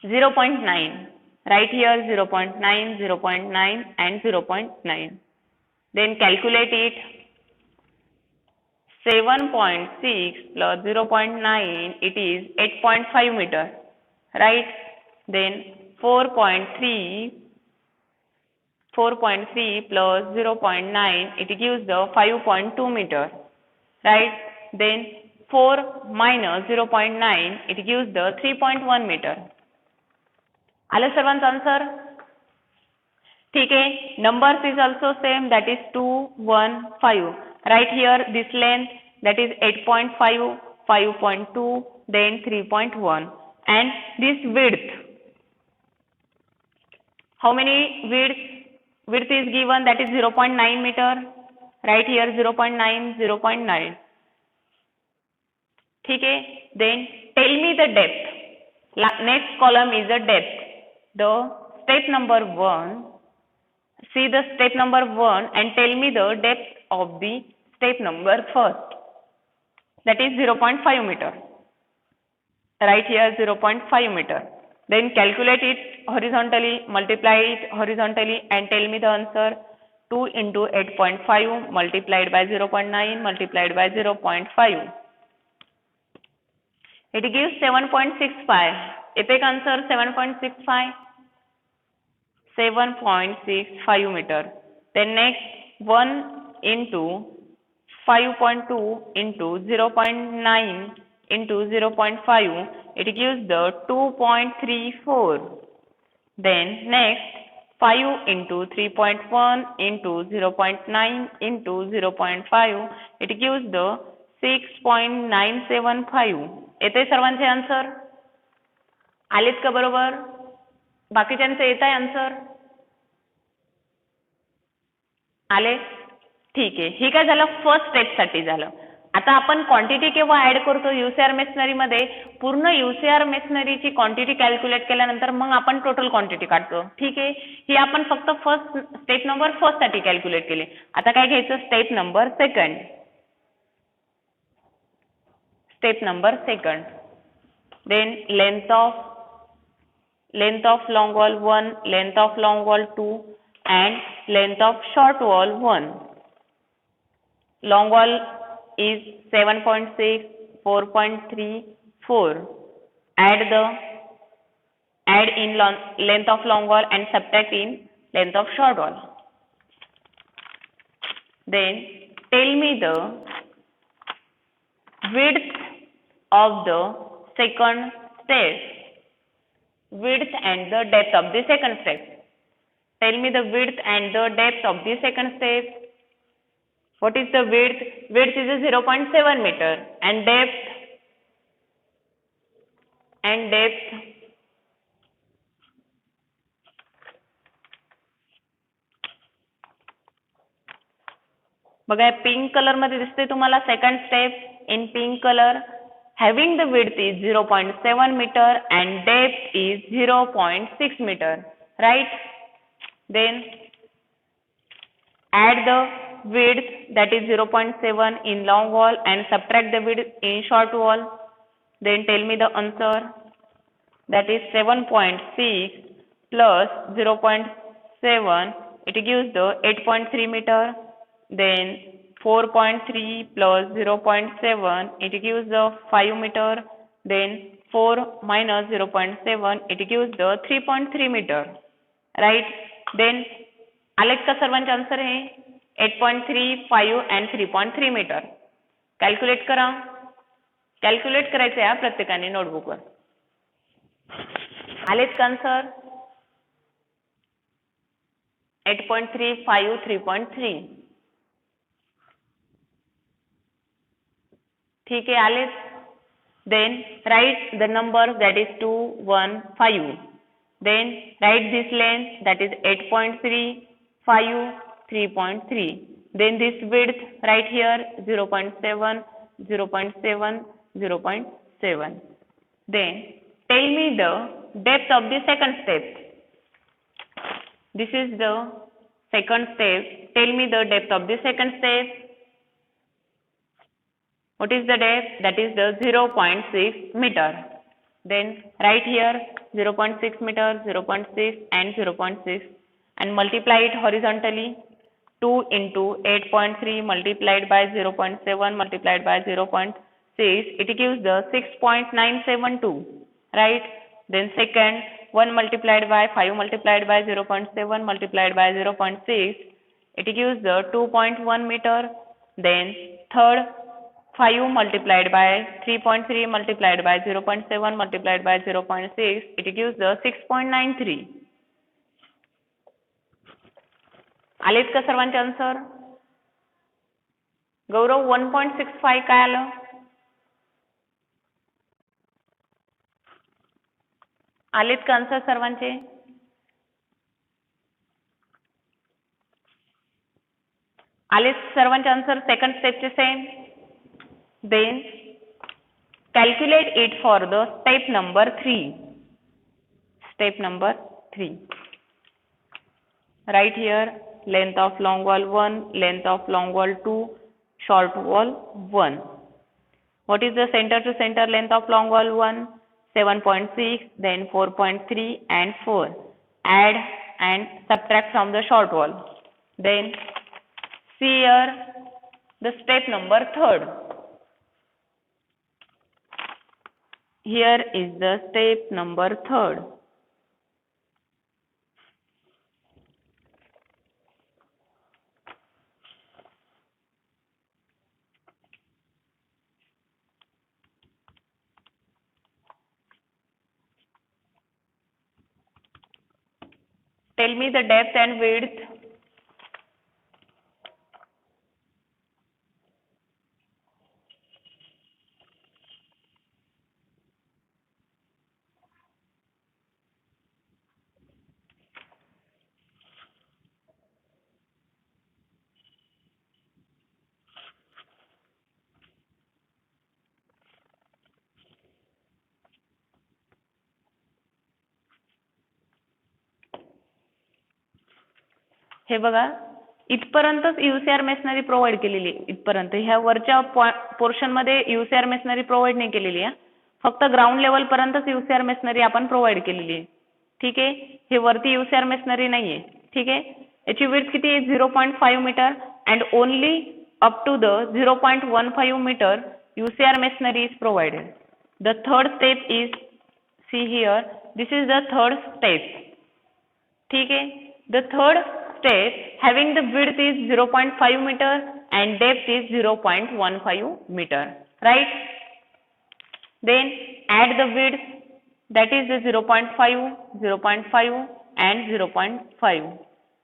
0.9. Right here 0.9, 0.9 and 0.9. Then calculate it. 7.6 plus 0.9 it is 8.5 meter, right? Then 4.3 plus 0.9 it gives the 5.2 meter, right? Then 4 minus 0.9 it gives the 3.1 meter. आलं सर्वांचं answer? ठीक आहे. Numbers is also same that is 2, 1, 5. Right here this length that is 8.5, 5.2, then 3.1 and this width. How many width? Width is given that is 0.9 meter. Right here 0.9, 0.9. ठीक है. Then tell me the depth. Next column is the depth. The step number 1. See the step number 1 and tell me the depth of the step number first. That is 0.5 meter. Right here 0.5 meter. Then calculate it horizontally, multiply it horizontally and tell me the answer. 2 into 8.5 multiplied by 0.9 multiplied by 0.5. It gives 7.65. Epic answer 7.65. 7.65 meter. Then next 1 into 5.2 into 0.9 into 0.5 it gives the 2.34. Then next 5 into 3.1 into 0.9 into 0.5 it gives the 6.975. येते सर्वांचे answer? आलेत का बरोबर? बाकीच्यांचे येत आहे answer? आले? ठीक आहे. हे काय झालं फर्स्ट स्टेप साठी झालं. आता आपण क्वांटिटी केव्हा ऍड करतो यूसीआर मेशनरी मध्ये, पूर्ण यूसीआर मेशनरीची क्वांटिटी कॅल्क्युलेट केल्यानंतर मग आपण टोटल क्वांटिटी काढतो. ठीक आहे, ही आपण फक्त स्टेप नंबर फर्स्ट साठी कॅल्क्युलेट केली. आता काय घ्यायचं, step number second. Step number second, then length of long wall 1, length of long wall 2 and length of short wall 1. Long wall is 7.6, 4.3, 4. Add in length of long wall and subtract in length of short wall. Then tell me the width of the second step. Width and the depth of the second step. Tell me the width and the depth of the second step. What is the width? Width is a 0.7 meter and depth बघा pink colour मध्ये दिसते तुम्हाला second step in pink colour. Having the width is 0.7 meter and depth is 0.6 meter, right? Then add the width, that is 0.7 in long wall and subtract the width in short wall. Then tell me the answer, that is 7.6 plus 0.7, it gives the 8.3 meter. Then 4.3 plus 0.7, it gives the 5 meter. Then 4 minus 0.7, it gives the 3.3 meter, right? Then आलेत का सर्वांचे answer हे 8.3, 5 and 3.3 metre. Calculate करा. Calculate करायचं आहे प्रत्येकाने नोटबुकवर. आलेत का आन्सर? 8.3, 5, 3.3. ठीक है, आलेत. Then write the number, that is 2, 1, 5. Then write this length, that is 8.3, 5, 3.3. Then this width, right here 0.7, 0.7, 0.7. Then tell me the depth of the second step. This is the second step. Tell me the depth of the second step. What is the depth? That is the 0.6 meter. Then right here 0.6 meter, 0.6 and 0.6 and multiply it horizontally. 2 into 8.3 multiplied by 0.7 multiplied by 0.6, it gives the 6.972, right? Then second, 1 multiplied by 5 multiplied by 0.7 multiplied by 0.6, it gives the 2.1 meter. Then third, 5 multiplied by 3.3 multiplied by 0.7 multiplied by 0.6, it gives the 6.93. आलेत का सर्वांचे answer? गौरव 1.65 काय आलं? आलेत का answer सर्वांचे? आलेत सर्वांचे आन्सर सेकंड स्टेपचे same. Then calculate it for the step number 3. Step number 3. Right here length of long wall 1, length of long wall 2, short wall 1. What is the center to center length of long wall 1? 7.6, then 4.3 and 4. Add and subtract from the short wall. Then see here the step number 3rd. Here is the step number 3rd. Tell me the depth and width. हे बघा इथपर्यंतच युसीआर masonry provide केलेली आहे, इथपर्यंत. ह्या वरच्या portion मध्ये युसीआर masonry provide नाही केलेली आहे, फक्त ग्राउंड लेवल पर्यंतच युसीआर मेसनरी आपण प्रोव्हाइड केलेली आहे. ठीक आहे, हे वरती युसीआर मेसनरी नाहीये. ठीक आहे, याची विड्थ किती आहे 0.5 metre and only up to the 0.15 metre UCR masonry is provided. The third step is, see here, this is the third step. ठीक है, the third step having the width is 0.5 meter and depth is 0.15 meter, right? Then add the width, that is the 0.5, 0.5 and 0.5.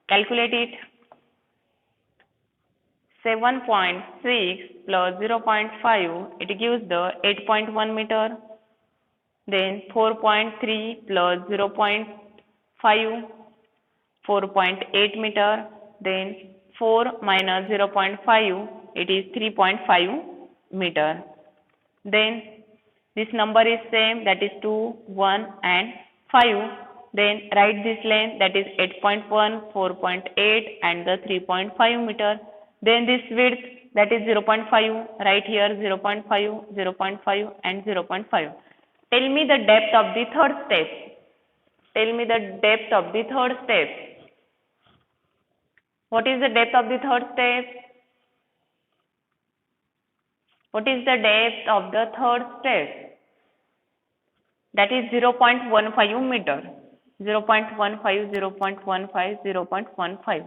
Calculate it. 7.6 plus 0.5, it gives the 8.1 meter. Then 4.3 plus 0.5, 4.8 meter. Then 4 minus 0.5, it is 3.5 meter. Then this number is same, that is 2, 1 and 5. Then write this length, that is 8.1, 4.8 and the 3.5 meter. Then this width, that is 0.5, right here 0.5, 0.5 and 0.5. Tell me the depth of the third step. Tell me the depth of the third step. What is the depth of the third step? What is the depth of the third step? That is 0.15 meter. 0.15, 0.15, 0.15.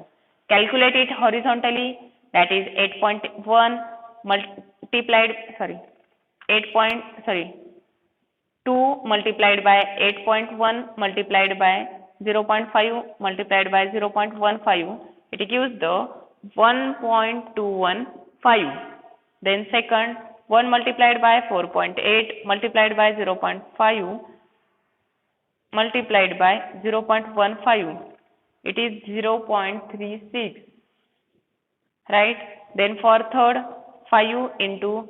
Calculate it horizontally. That is 8.1 multiplied, 2 multiplied by 8.1 multiplied by 0.5 multiplied by 0.15. It gives the 1.215. Then second, 1 multiplied by 4.8 multiplied by 0.5 multiplied by 0.15. It is 0.36. Right? Then for third, 5 into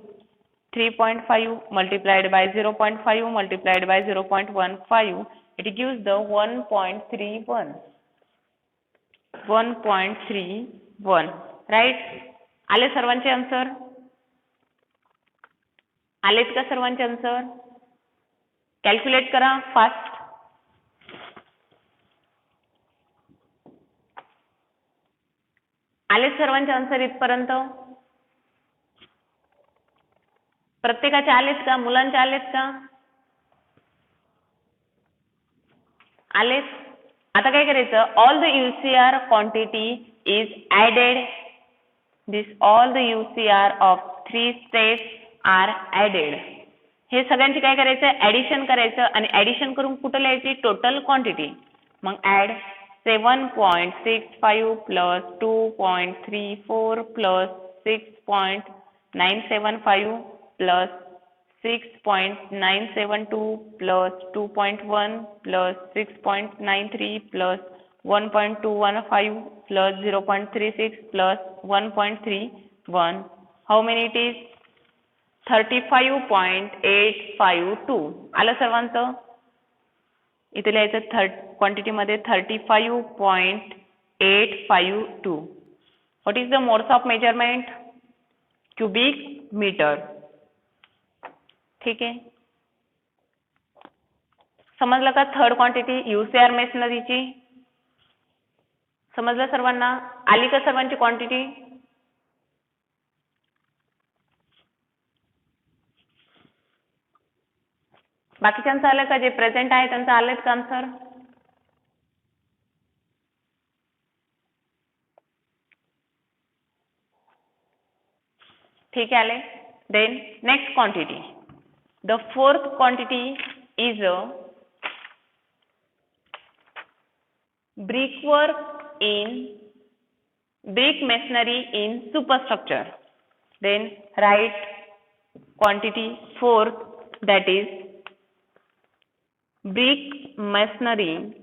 3.5 multiplied by 0.5 multiplied by 0.15. It gives the 1.31. 1.31. Right? आले सर्वांचे answer? आलेत का सर्वांचे answer? Calculate करा fast. आलेत सर्वांचे answer इथपर्यंत? प्रत्येकाचे आलेत का? मुलांचे आलेत का? आलेत. आता काय करायचं? All the UCR quantity is added. This all the UCR of 3 steps are added. हे सगळ्यांची काय करायचं? ऍडिशन करायचं आणि ऍडिशन करून कुठं लिहायची? Total quantity. मग add 7.65 plus 2.34 plus 6.975 plus 6.972 plus 2.1 plus 6.93 plus 1.215 plus 0.36 plus 1.31. How many it is? 35.852. आलं सर्वांचं? इथे लिहायचं क्वांटिटी मध्ये 35.852. What is the modes of measurement? Cubic metre. ठीक आहे, समजलं का? थर्ड क्वांटिटी UCR मेसनरीची समजलं सर्वांना? आली का सर्वांची क्वांटिटी? बाकीच्यांचं आलं का? जे प्रेझेंट आहे त्यांचं आलेत का आन्सर? ठीक आहे, आले. Then next quantity, the fourth quantity is a brickwork in brick masonry in superstructure. Then write quantity fourth, that is brick masonry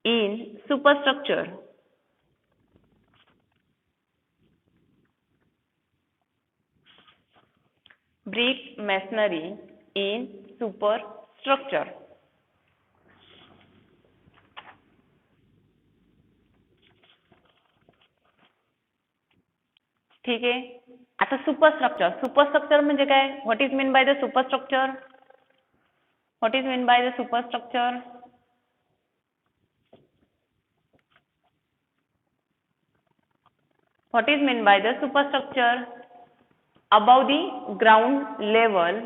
in superstructure. Brick masonry in superstructure. ठीक आहे. आता सुपरस्ट्रक्चर म्हणजे काय? What is mean by the superstructure? What is mean by the superstructure? What is meant by the superstructure? Above the ground level,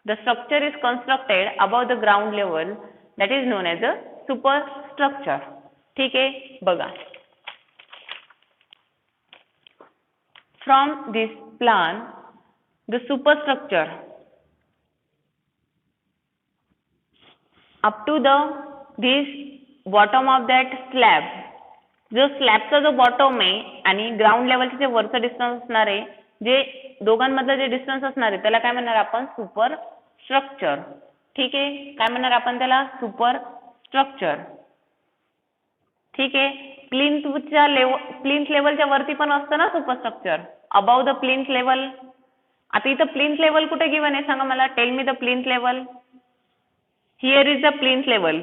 the structure is constructed above the ground level, that is known as a superstructure. ठीक आहे, बघा. From this plan, the superstructure up to the this bottom of that slab, जो स्लॅबचा जो bottom आहे आणि ground लेवलचे जे वरचं distance असणार आहे, जे दोघांमधलं जे डिस्टन्स असणार आहे त्याला काय म्हणणार आपण? Super structure. ठीक आहे, काय म्हणणार आपण त्याला? Super structure. ठीक आहे. प्लिंथ लेवलच्या वरती पण असतं ना superstructure, above the plinth level. आता इथं प्लिंथ लेवल कुठे गिवन आहे सांगा मला? Tell me the plinth level. Here is the plinth level.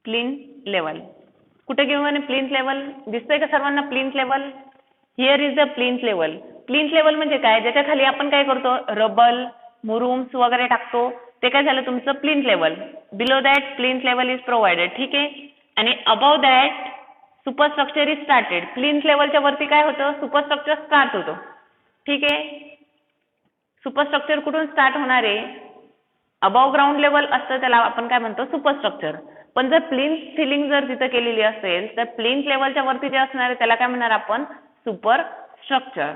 Plinth level कुठे गिवन आहे? प्लिंथ लेवल दिसतंय का सर्वांना? Plinth level. Here is the plinth level. Plinth level म्हणजे काय? ज्याच्या खाली आपण काय करतो? रबल, मुरुम्स वगैरे टाकतो, ते काय झालं तुमचं? Plinth level. Below that plinth level is provided. ठीक आहे. आणि above that superstructure is started. Plinth लेवलच्या वरती काय होतं? सुपरस्ट्रक्चर स्टार्ट होतो. ठीक आहे. सुपरस्ट्रक्चर कुठून स्टार्ट होणार आहे? अबाव ग्राउंड लेवल असतं, त्याला आपण काय म्हणतो? सुपरस्ट्रक्चर. पण जर प्लिंथ सिलिंग जर तिथं केलेली असेल तर प्लिंथ लेवलच्या वरती जे असणार आहे त्याला काय म्हणणार आपण? Super structure.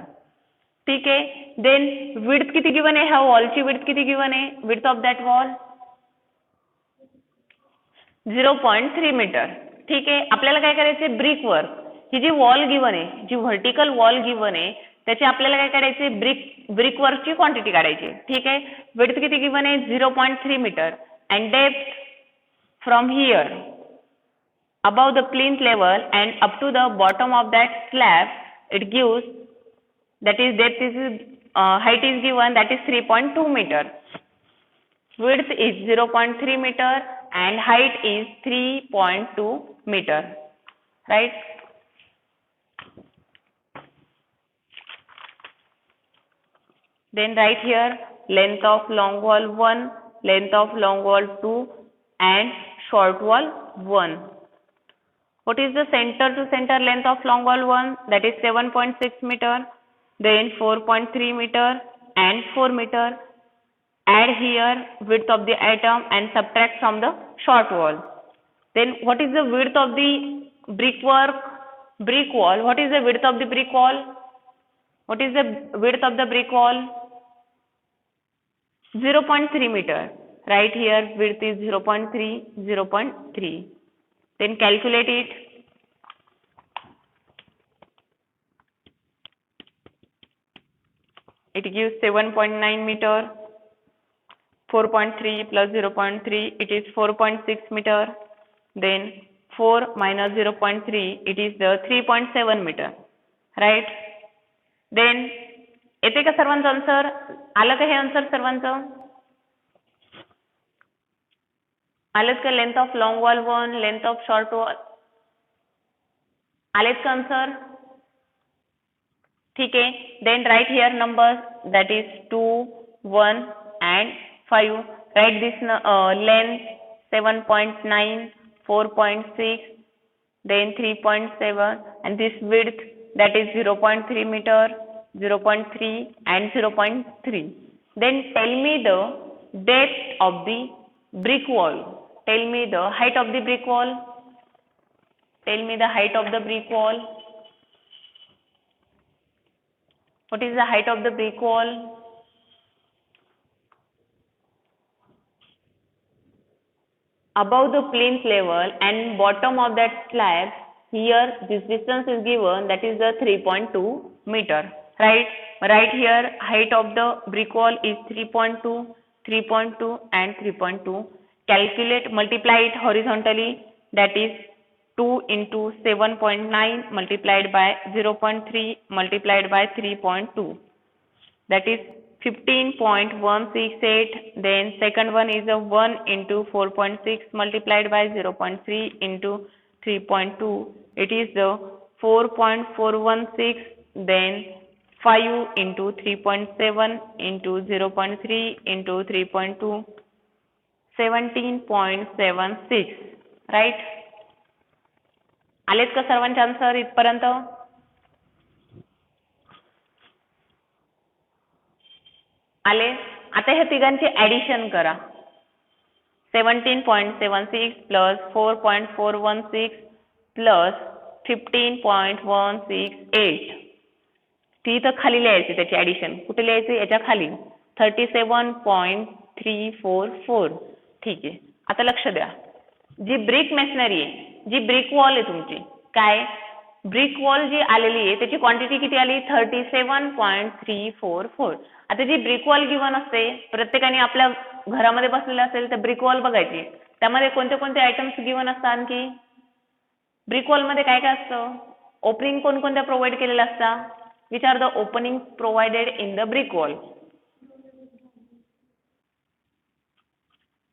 ठीक आहे. देन विड्थ किती गिवन आहे? ह्या वॉलची विड्थ किती गिवन आहे? Width of that wall 0.3 metre. ठीक आहे. आपल्याला काय करायचे? Brick work. ही जी वॉल गिवन आहे, जी व्हर्टिकल वॉल गिवन आहे, त्याची आपल्याला काय करायचे? ब्रिक वर्कची क्वांटिटी काढायची. ठीक आहे. विड्थ किती गिवन आहे? 0.3 metre. And depth from here above the plinth level and up to the bottom of that slab, it gives, that is depth is height is given, that is 3.2 meter. Width is 0.3 meter and height is 3.2 meter. Right? Then write here length of long wall 1, length of long wall 2 and short wall 1. What is the center to center length of long wall 1? That is 7.6 meter. Then 4.3 meter and 4 meter. Add here width of the atom and subtract from the short wall. Then what is the width of the brick wall? What is the width of the brick wall? What is the width of the brick wall? 0.3 meter. Right here width is 0.3. Then calculate it. It gives 7.9 meter. 4.3 plus 0.3, it is 4.6 meter. Then 4 minus 0.3, it is the 3.7 meter. Right? Then येते का सर्वांचं answer? आलं का हे answer सर्वांचं? आलेत का? Length of long wall 1, length of short wall आलेत का आन्सर? ठीक आहे. Then right here numbers, that is 2, 1 and 5. Right this length 7.9, 4.6, then 3.7 and this width, that is 0.3 meter, 0.3 and 0.3. Then tell me the depth of the brick wall. Tell me the height of the brick wall. Tell me the height of the brick wall. What is the height of the brick wall? Above the plinth level and bottom of that slab, here this distance is given, that is the 3.2 meter. Right? Right here height of the brick wall is 3.2, 3.2 and 3.2. Calculate, multiply it horizontally, that is 2 into 7.9 multiplied by 0.3 multiplied by 3.2, that is 15.168. Then second one is a 1 into 4.6 multiplied by 0.3 into 3.2, it is the 4.416, then 5 into 3.7 into 0.3 into 3.2, 17.76, right. आलेत का सर्वांचे answer इथपर्यंत? आले. आता ह्या तिघांची addition करा. 17.76 plus 4.416 plus 15.168, ती इथं खाली लिहायची त्याची ऍडिशन. कुठे लिहायची? याच्या खाली. 37.344. ठीक आहे. आता लक्ष द्या. जी ब्रिक मेसनरी आहे, जी ब्रिक वॉल आहे तुमची, काय ब्रिक वॉल जी आलेली आहे त्याची क्वांटिटी किती आली? 37.344. आता जी ब्रिक वॉल गिवन असते, प्रत्येकाने आपल्या घरामध्ये बसलेलं असेल तर ब्रिक वॉल बघायची. त्यामध्ये कोणते कोणते आयटम्स गिवन असतात? आणखी ब्रिक वॉल मध्ये काय काय असतं? ओपनिंग कोणकोणत्या प्रोव्हाइड केलेल्या असतात? Which are the opening provided in the brick wall?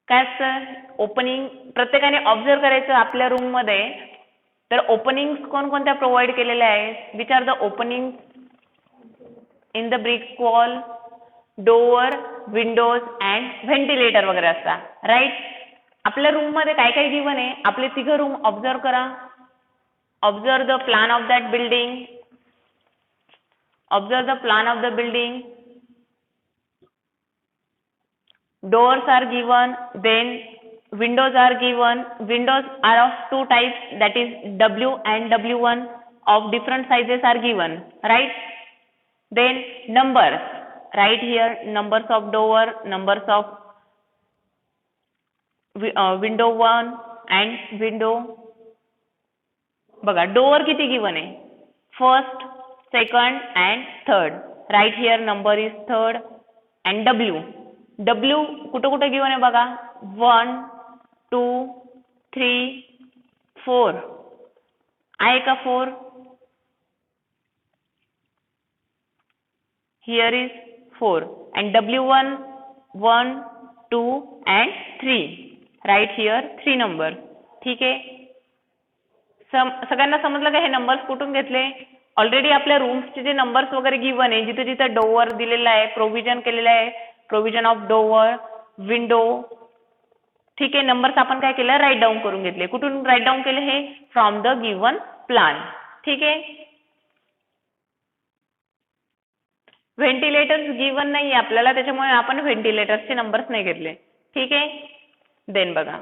काय असतं ओपनिंग? प्रत्येकाने ऑब्झर्व करायचं आपल्या रूम मध्ये. तर ओपनिंग कोणकोणत्या प्रोव्हाइड केलेल्या आहेत? Which are the opening in the brick wall? Door, windows and ventilator वगैरे असतात, राईट. आपल्या रूम मध्ये काय काय गिवन आहे? आपले तिघ रूम ऑब्झर्व करा. Observe the plan of that building. Observe the plan of the building. Doors are given, then windows are given. Windows are of two types, that is W and W1, of different sizes are given, right? Then numbers, right here numbers of door, numbers of window 1 and window. बघा door किती given आहे? First, second and third. Right here number is third. And W. W कुठं कुठं given आहे बघा? 1, 2, 3, 4. आहे का 4? Here is 4. And W1, 1, 2 and 3. Right here 3 number. ठीक आहे. सगळ्यांना समजलं का हे नंबर्स कुठून घेतले? ऑलरेडी आपल्या रूम्सचे जे नंबर्स वगैरे गिवन आहे, जिथे जिथे डोअर दिलेला आहे, प्रोव्हिजन केलेलं आहे, प्रोव्हिजन ऑफ डोअर, विंडो. ठीक आहे. नंबर्स आपण काय केलं? राईट डाऊन करून घेतले. कुठून राईट डाऊन केले? हे फ्रॉम द गिवन प्लॅन. ठीक आहे. व्हेंटिलेटर्स गिवन नाही आपल्याला, त्याच्यामुळे आपण व्हेंटिलेटर्सचे नंबर्स नाही घेतले. ठीक आहे. देन बघा,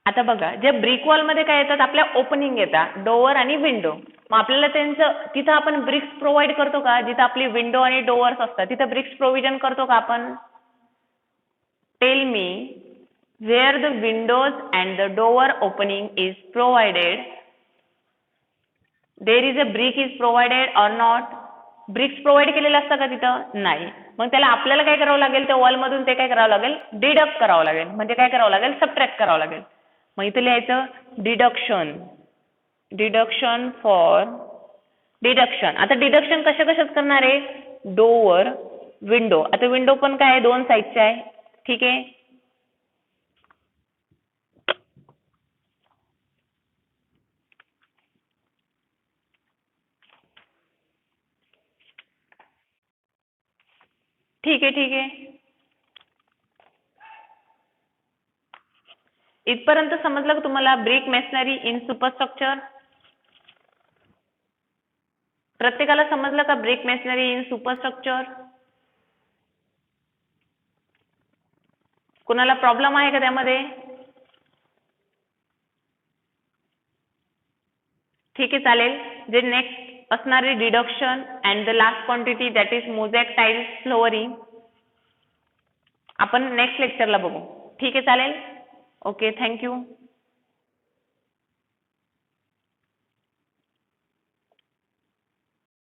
आता बघा जे ब्रिक वॉल मध्ये काय येतात? आपल्या ओपनिंग येतात, डोअर आणि विंडो. मग आपल्याला त्यांचं तिथं आपण ब्रिक्स प्रोव्हाइड करतो का? जिथं आपली विंडो आणि डोअर्स असतात तिथं ब्रिक्स प्रोव्हिजन करतो का आपण? Tell me where the windows and the door opening is provided, there is a brick is provided or not? Bricks provide केलेलं असतं का तिथं? नाही. मग त्याला आपल्याला काय करावं लागेल? त्या वॉलमधून ते काय करावं लागेल? डिडक्ट करावं लागेल. म्हणजे काय करावं लागेल? सबट्रॅक्ट करावं लागेल. मग इथे लिहायचं डिडक्शन. Deduction for deduction. आता डिडक्शन कशा कशात करणार आहे? Door, window. आता विंडो पण काय आहे? दोन साईडचे आहे. ठीक आहे. ठीक आहे. ठीक आहे. इथपर्यंत समजलं का तुम्हाला? ब्रिक मेसनरी इन सुपरस्ट्रक्चर. प्रत्येकाला समजलं का ब्रिक मेसनरी इन सुपरस्ट्रक्चर? कोणाला प्रॉब्लेम आहे का त्यामध्ये? ठीक आहे, चालेल. जे नेक्स्ट असणारे deduction and the last quantity that is mosaic tiles flooring आपण नेक्स्ट लेक्चरला बघू. ठीक आहे, चालेल. Okay, thank you.